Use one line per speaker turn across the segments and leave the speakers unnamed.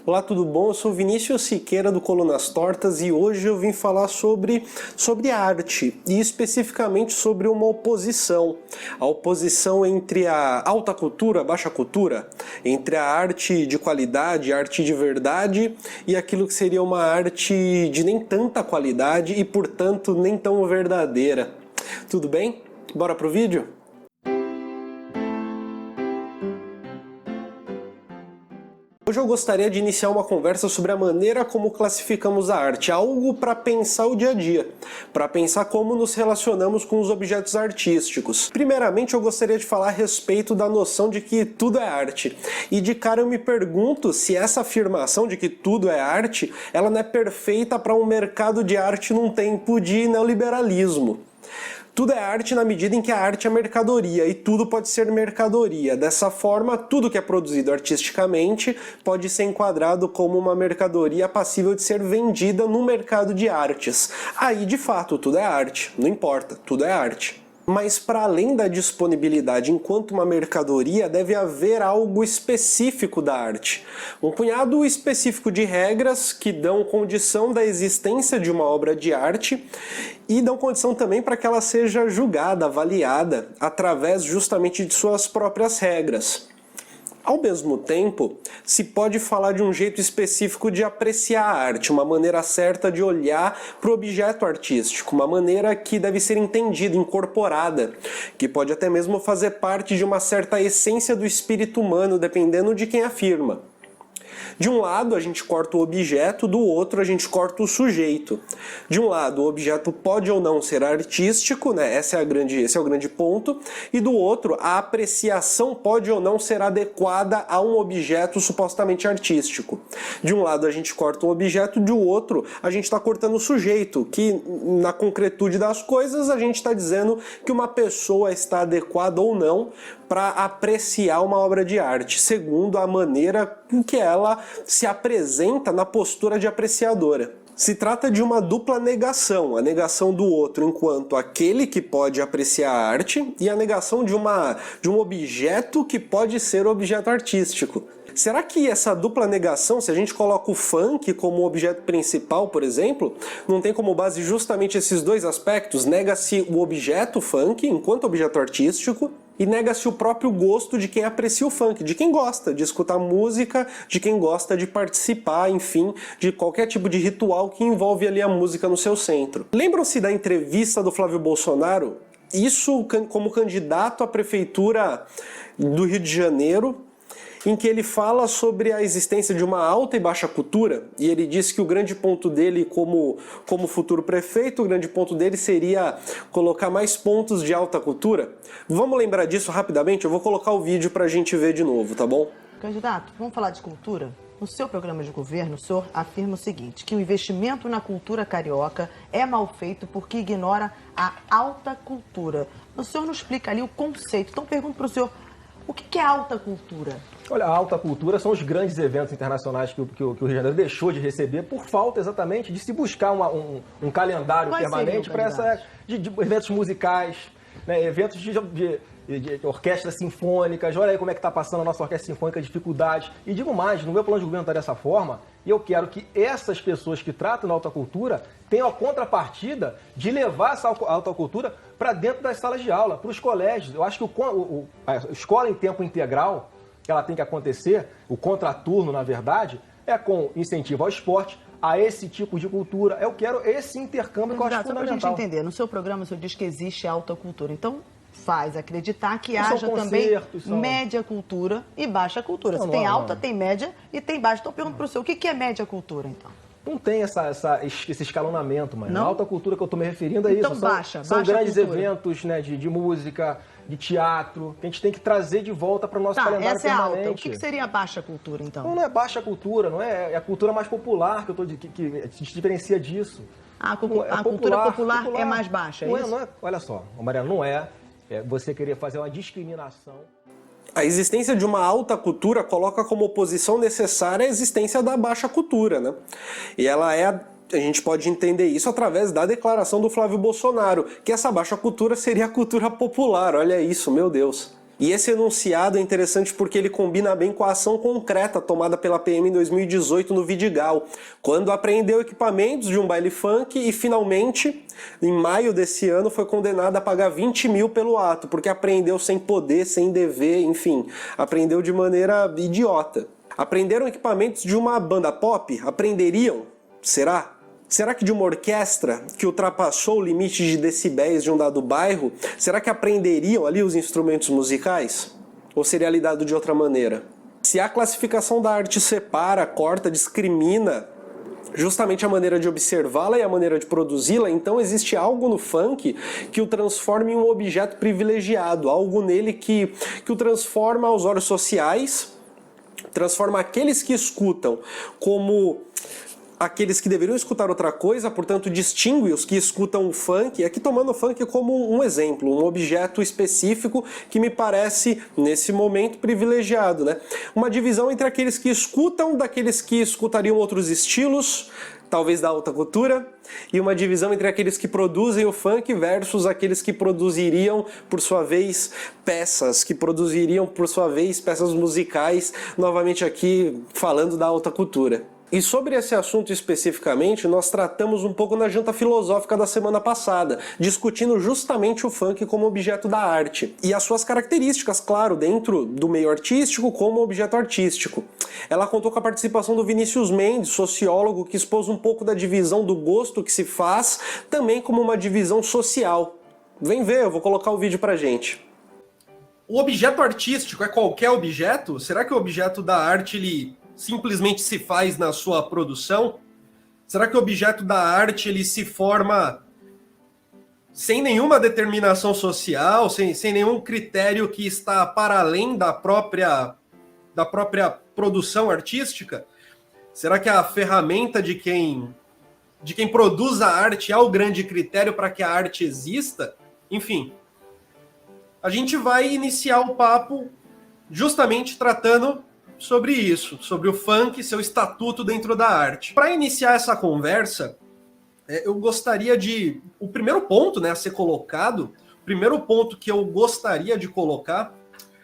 Olá, tudo bom? Eu sou Vinícius Siqueira do Colunas Tortas e hoje eu vim falar sobre arte e especificamente sobre uma oposição. A oposição entre a alta cultura, a baixa cultura, entre a arte de qualidade, a arte de verdade e aquilo que seria uma arte de nem tanta qualidade e, portanto, nem tão verdadeira. Tudo bem? Bora pro vídeo? Hoje eu gostaria de iniciar uma conversa sobre a maneira como classificamos a arte, algo para pensar o dia a dia, para pensar como nos relacionamos com os objetos artísticos. Primeiramente, eu gostaria de falar a respeito da noção de que tudo é arte. E de cara eu me pergunto se essa afirmação de que tudo é arte, ela não é perfeita para um mercado de arte num tempo de neoliberalismo. Tudo é arte na medida em que a arte é mercadoria, e tudo pode ser mercadoria. Dessa forma, tudo que é produzido artisticamente pode ser enquadrado como uma mercadoria passível de ser vendida no mercado de artes. Aí, de fato, tudo é arte. Não importa, tudo é arte. Mas para além da disponibilidade enquanto uma mercadoria, deve haver algo específico da arte. Um punhado específico de regras que dão condição da existência de uma obra de arte e dão condição também para que ela seja julgada, avaliada, através justamente de suas próprias regras. Ao mesmo tempo, se pode falar de um jeito específico de apreciar a arte, uma maneira certa de olhar para o objeto artístico, uma maneira que deve ser entendida, incorporada, que pode até mesmo fazer parte de uma certa essência do espírito humano, dependendo de quem afirma. De um lado a gente corta o objeto, do outro a gente corta o sujeito. De um lado o objeto pode ou não ser artístico, né? Esse é o grande ponto, e do outro a apreciação pode ou não ser adequada a um objeto supostamente artístico. De um lado a gente corta um objeto, do outro a gente está cortando o sujeito, que na concretude das coisas a gente está dizendo que uma pessoa está adequada ou não para apreciar uma obra de arte, segundo a maneira com que ela se apresenta na postura de apreciadora. Se trata de uma dupla negação, a negação do outro enquanto aquele que pode apreciar a arte e a negação de um objeto que pode ser objeto artístico. Será que essa dupla negação, se a gente coloca o funk como objeto principal, por exemplo, não tem como base justamente esses dois aspectos? Nega-se o objeto funk enquanto objeto artístico e nega-se o próprio gosto de quem aprecia o funk, de quem gosta de escutar música, de quem gosta de participar, enfim, de qualquer tipo de ritual que envolve ali a música no seu centro. Lembram-se da entrevista do Flávio Bolsonaro? Isso como candidato à prefeitura do Rio de Janeiro, em que ele fala sobre a existência de uma alta e baixa cultura, e ele disse que o grande ponto dele como futuro prefeito, o grande ponto dele seria colocar mais pontos de alta cultura. Vamos lembrar disso rapidamente? Eu vou colocar o vídeo para a gente ver de novo, tá bom?
Candidato, vamos falar de cultura? No seu programa de governo, o senhor afirma o seguinte, que o investimento na cultura carioca é mal feito porque ignora a alta cultura. O senhor nos explica ali o conceito. Então, pergunto para o senhor, o que é alta cultura?
Olha, a alta cultura são os grandes eventos internacionais que o Rio de Janeiro deixou de receber por falta exatamente de se buscar um calendário permanente para de eventos musicais, né, eventos de orquestras sinfônicas. Olha aí como é que está passando a nossa orquestra sinfônica, dificuldades. E digo mais, no meu plano de governo está dessa forma, e eu quero que essas pessoas que tratam da alta cultura tenham a contrapartida de levar essa alta cultura para dentro das salas de aula, para os colégios. Eu acho que a escola em tempo integral, ela tem que acontecer, o contraturno, na verdade, é com incentivo ao esporte, a esse tipo de cultura. Eu quero esse intercâmbio que eu acho fundamental.
Para a gente entender, no seu programa o senhor diz que existe alta cultura, então faz acreditar que haja também média cultura e baixa cultura. Você tem alta, tem média e tem baixa. Então eu pergunto para o senhor, o que é média cultura, então?
Não tem esse escalonamento, mas a alta cultura que eu estou me referindo é
então,
isso. São grandes eventos, né, de música, de teatro, que a gente tem que trazer de volta para o nosso calendário
essa
permanente.
É alta. O que seria a baixa cultura, então?
Não é baixa cultura, não é, é a cultura mais popular que se diferencia disso.
A cultura popular é mais baixa, é isso?
Não é, olha só, Mariana, não é você querer fazer uma discriminação.
A existência de uma alta cultura coloca como oposição necessária a existência da baixa cultura, né? E ela a gente pode entender isso através da declaração do Flávio Bolsonaro, que essa baixa cultura seria a cultura popular, olha isso, meu Deus. E esse enunciado é interessante porque ele combina bem com a ação concreta tomada pela PM em 2018 no Vidigal, quando apreendeu equipamentos de um baile funk e finalmente, em maio desse ano, foi condenada a pagar 20 mil pelo ato, porque apreendeu sem poder, sem dever, enfim, apreendeu de maneira idiota. Apreenderam equipamentos de uma banda pop? Apreenderiam? Será? Será que de uma orquestra que ultrapassou o limite de decibéis de um dado bairro, será que apreenderiam ali os instrumentos musicais? Ou seria lidado de outra maneira? Se a classificação da arte separa, corta, discrimina justamente a maneira de observá-la e a maneira de produzi-la, então existe algo no funk que o transforma em um objeto privilegiado, algo nele que o transforma aos olhos sociais, transforma aqueles que escutam como aqueles que deveriam escutar outra coisa, portanto distingue os que escutam o funk, aqui tomando o funk como um exemplo, um objeto específico que me parece, nesse momento, privilegiado, né? Uma divisão entre aqueles que escutam, daqueles que escutariam outros estilos, talvez da alta cultura, e uma divisão entre aqueles que produzem o funk versus aqueles que produziriam, por sua vez, peças, que produziriam, por sua vez, peças musicais, novamente aqui falando da alta cultura. E sobre esse assunto especificamente, nós tratamos um pouco na janta filosófica da semana passada, discutindo justamente o funk como objeto da arte. E as suas características, claro, dentro do meio artístico como objeto artístico. Ela contou com a participação do Vinícius Mendes, sociólogo, que expôs um pouco da divisão do gosto que se faz, também como uma divisão social. Vem ver, eu vou colocar o vídeo pra gente.
O objeto artístico é qualquer objeto? Será que o objeto da arte, ele simplesmente se faz na sua produção? Será que o objeto da arte ele se forma sem nenhuma determinação social, sem nenhum critério que está para além da própria produção artística? Será que a ferramenta de quem produz a arte é o grande critério para que a arte exista? Enfim, a gente vai iniciar o papo justamente tratando sobre isso, sobre o funk, seu estatuto dentro da arte. Para iniciar essa conversa, eu gostaria de... O primeiro ponto, né, a ser colocado, o primeiro ponto que eu gostaria de colocar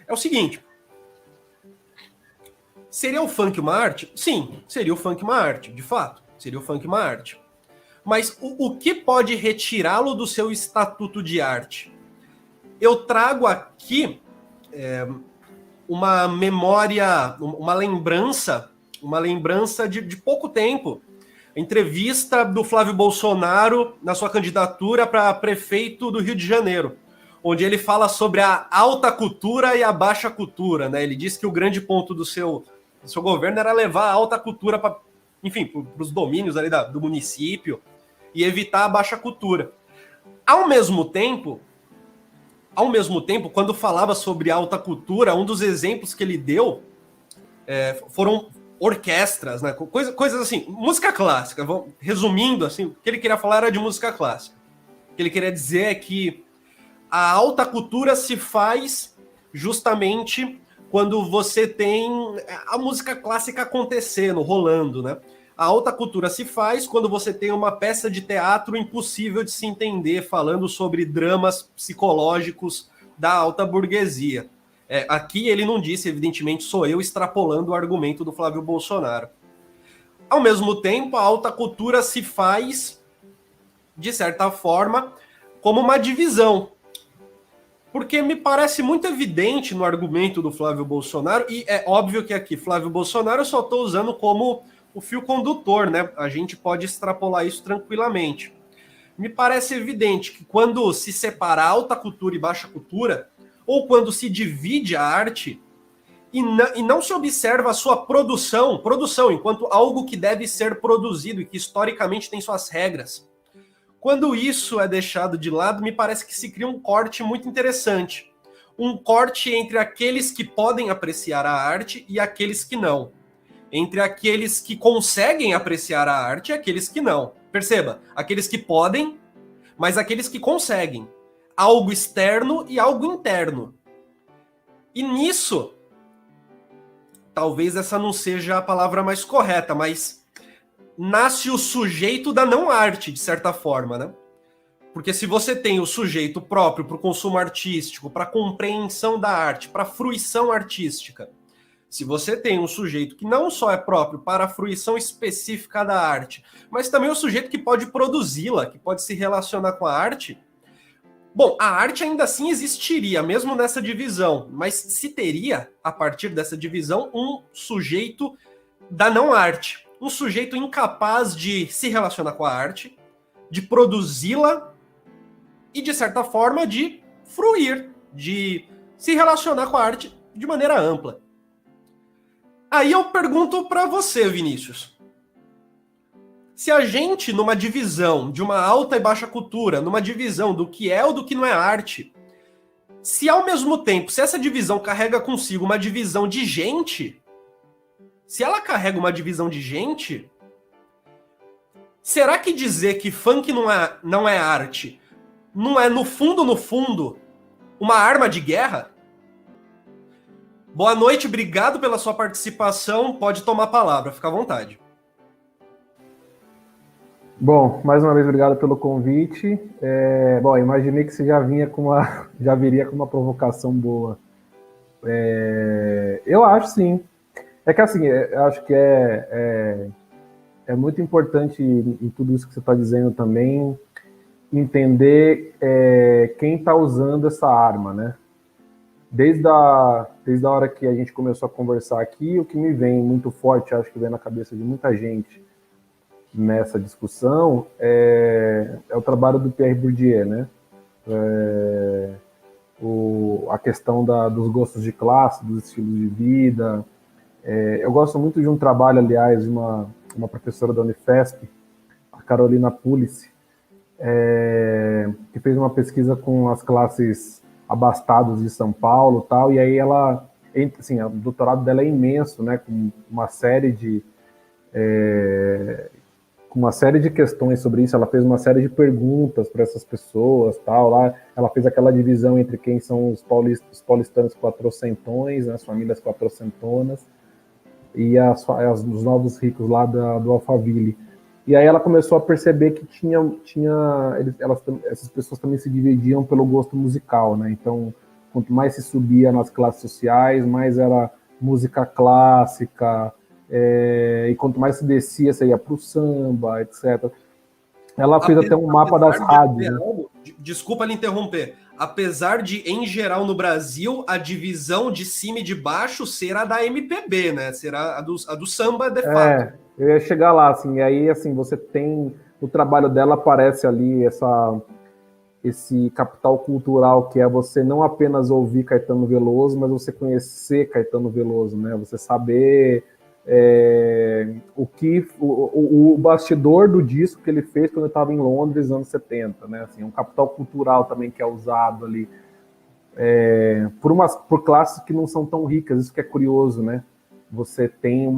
é o seguinte. Seria o funk uma arte? Sim, seria o funk uma arte, de fato. Seria o funk uma arte. Mas o que pode retirá-lo do seu estatuto de arte? Eu trago aqui... uma memória, uma lembrança de pouco tempo. A entrevista do Flávio Bolsonaro na sua candidatura para prefeito do Rio de Janeiro, onde ele fala sobre a alta cultura e a baixa cultura, né? Ele diz que o grande ponto do seu governo era levar a alta cultura para os domínios ali do município e evitar a baixa cultura. Ao mesmo tempo, quando falava sobre alta cultura, um dos exemplos que ele deu foram orquestras, né? Coisas assim, música clássica. Resumindo, assim, o que ele queria falar era de música clássica. O que ele queria dizer é que a alta cultura se faz justamente quando você tem a música clássica acontecendo, rolando, né? A alta cultura se faz quando você tem uma peça de teatro impossível de se entender, falando sobre dramas psicológicos da alta burguesia. Aqui ele não disse, evidentemente, sou eu extrapolando o argumento do Flávio Bolsonaro. Ao mesmo tempo, a alta cultura se faz, de certa forma, como uma divisão. Porque me parece muito evidente no argumento do Flávio Bolsonaro, e é óbvio que aqui, Flávio Bolsonaro, eu só estou usando como o fio condutor, né? A gente pode extrapolar isso tranquilamente. Me parece evidente que quando se separa alta cultura e baixa cultura, ou quando se divide a arte e não se observa a sua produção enquanto algo que deve ser produzido e que historicamente tem suas regras. Quando isso é deixado de lado, me parece que se cria um corte muito interessante. Um corte entre aqueles que podem apreciar a arte e aqueles que não. Entre aqueles que conseguem apreciar a arte e aqueles que não. Perceba, aqueles que podem, mas aqueles que conseguem. Algo externo e algo interno. E nisso, talvez essa não seja a palavra mais correta, mas nasce o sujeito da não arte, de certa forma, né? Porque se você tem o sujeito próprio para o consumo artístico, para a compreensão da arte, para a fruição artística, se você tem um sujeito que não só é próprio para a fruição específica da arte, mas também o sujeito que pode produzi-la, que pode se relacionar com a arte, bom, a arte ainda assim existiria, mesmo nessa divisão, mas se teria, a partir dessa divisão, um sujeito da não-arte, um sujeito incapaz de se relacionar com a arte, de produzi-la e, de certa forma, de fruir, de se relacionar com a arte de maneira ampla. Aí eu pergunto para você, Vinícius. Se a gente, numa divisão de uma alta e baixa cultura, numa divisão do que é ou do que não é arte, se ao mesmo tempo, se essa divisão carrega consigo uma divisão de gente, se ela carrega uma divisão de gente, será que dizer que funk não é arte, não é, no fundo, uma arma de guerra? Boa noite, obrigado pela sua participação, pode tomar a palavra, fica à vontade.
Bom, mais uma vez, obrigado pelo convite. Bom, imaginei que você já viria com uma provocação boa. Eu acho sim. É que assim, eu acho que é muito importante em tudo isso que você está dizendo também entender quem está usando essa arma, né? Desde a hora que a gente começou a conversar aqui, o que me vem muito forte, acho que vem na cabeça de muita gente nessa discussão, é o trabalho do Pierre Bourdieu, né? A questão dos gostos de classe, dos estilos de vida. Eu gosto muito de um trabalho, aliás, de uma professora da Unifesp, a Carolina Pulice, que fez uma pesquisa com as classes abastadas de São Paulo, tal, e aí ela, assim, o doutorado dela é imenso, né, com uma série de questões sobre isso. Ela fez uma série de perguntas para essas pessoas, tal, lá ela fez aquela divisão entre quem são os paulistanos quatrocentões, né, as famílias quatrocentonas, e os novos ricos lá do Alphaville. E aí ela começou a perceber que essas pessoas também se dividiam pelo gosto musical, né? Então, quanto mais se subia nas classes sociais, mais era música clássica, e quanto mais se descia, você ia para o samba, etc. Ela fez até um mapa das rádios. Né?
Desculpa lhe interromper. Apesar de, em geral, no Brasil, a divisão de cima e de baixo ser a da MPB, né? Será a do samba, de fato.
Eu ia chegar lá, assim, e aí, assim, você tem... O trabalho dela aparece ali, esse capital cultural, que é você não apenas ouvir Caetano Veloso, mas você conhecer Caetano Veloso, né? Você saber o bastidor do disco que ele fez quando ele estava em Londres, nos anos 70, né? Assim, um capital cultural também que é usado ali por classes que não são tão ricas. Isso que é curioso, né? Você tem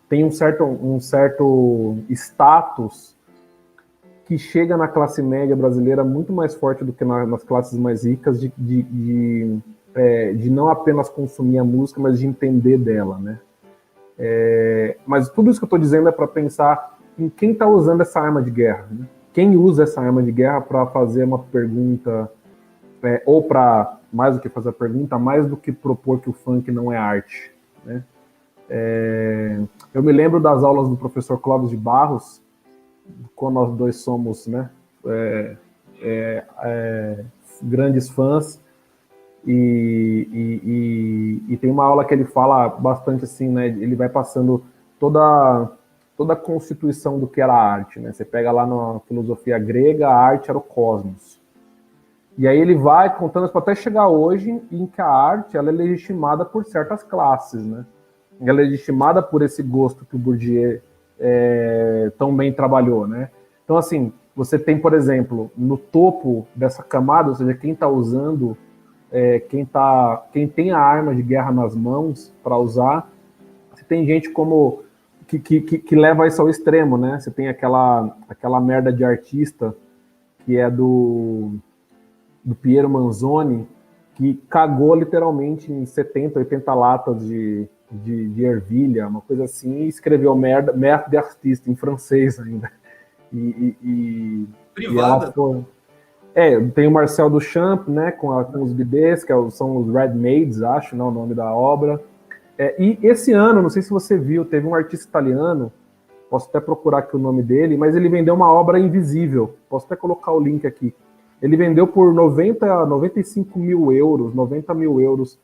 tem um certo status que chega na classe média brasileira muito mais forte do que nas classes mais ricas, de não apenas consumir a música, mas de entender dela, né? Mas tudo isso que eu estou dizendo é para pensar em quem está usando essa arma de guerra, né? Quem usa essa arma de guerra para fazer uma pergunta, ou para, mais do que fazer a pergunta, mais do que propor que o funk não é arte, né? Eu me lembro das aulas do professor Clóvis de Barros, quando nós dois somos, né, grandes fãs, e tem uma aula que ele fala bastante assim, né, ele vai passando toda a constituição do que era a arte, né? Você pega lá na filosofia grega, a arte era o cosmos. E aí ele vai contando isso até chegar hoje em que a arte ela é legitimada por certas classes, né? Ela é legitimada por esse gosto que o Bourdieu tão bem trabalhou, né? Então, assim, você tem, por exemplo, no topo dessa camada, ou seja, quem está usando, quem tem a arma de guerra nas mãos para usar, você tem gente como que leva isso ao extremo, né? Você tem aquela merda de artista que é do Piero Manzoni, que cagou literalmente em 70, 80 latas de ervilha, uma coisa assim, e escreveu merde de artista, em francês ainda. E
Privada?
ela foi... tem o Marcel Duchamp, né, com os bidês, são os Red Maids, acho, né, o nome da obra. E esse ano, não sei se você viu, teve um artista italiano, posso até procurar aqui o nome dele, mas ele vendeu uma obra invisível. Posso até colocar o link aqui. Ele vendeu por 95 mil euros, 90 mil euros,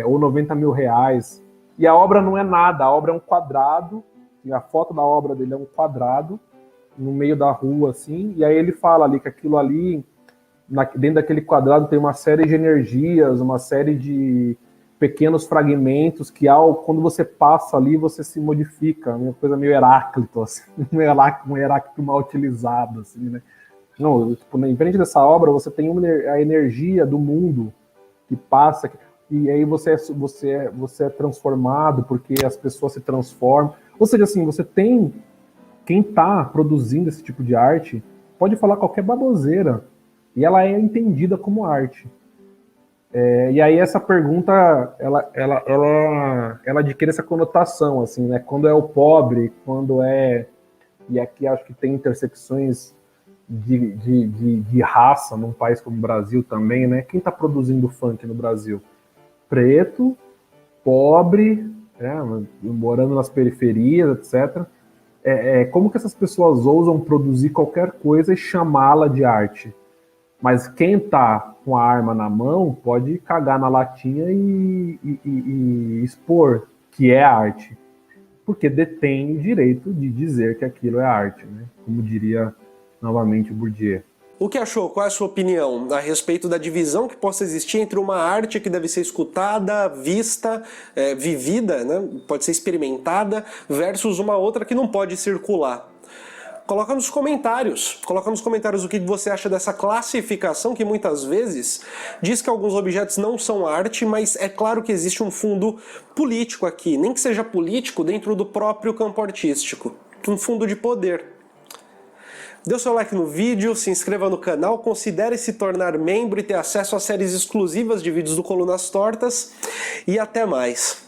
ou 90 mil reais. E a obra não é nada, a obra é um quadrado, e a foto da obra dele é um quadrado, no meio da rua, assim, e aí ele fala ali que aquilo ali, dentro daquele quadrado tem uma série de energias, uma série de pequenos fragmentos que quando você passa ali, você se modifica, uma coisa meio Heráclito, assim, um Heráclito mal utilizado, assim, né? Não, tipo, em frente dessa obra, você tem a energia do mundo que passa, e aí você é transformado, porque as pessoas se transformam. Ou seja, assim, você tem... Quem está produzindo esse tipo de arte pode falar qualquer baboseira, e ela é entendida como arte. E aí essa pergunta, ela adquire essa conotação, assim, né? Quando é o pobre, e aqui acho que tem intersecções de raça num país como o Brasil também, né? Quem está produzindo funk no Brasil? Preto, pobre, morando nas periferias, etc. Como que essas pessoas ousam produzir qualquer coisa e chamá-la de arte? Mas quem tá com a arma na mão pode cagar na latinha e expor que é arte, porque detém o direito de dizer que aquilo é arte, né? Como diria novamente o Bourdieu.
O que achou? Qual é a sua opinião a respeito da divisão que possa existir entre uma arte que deve ser escutada, vista, vivida, né? Pode ser experimentada, versus uma outra que não pode circular? Coloca nos comentários o que você acha dessa classificação que muitas vezes diz que alguns objetos não são arte, mas é claro que existe um fundo político aqui, nem que seja político dentro do próprio campo artístico, um fundo de poder. Dê o seu like no vídeo, se inscreva no canal, considere se tornar membro e ter acesso a séries exclusivas de vídeos do Colunas Tortas, e até mais!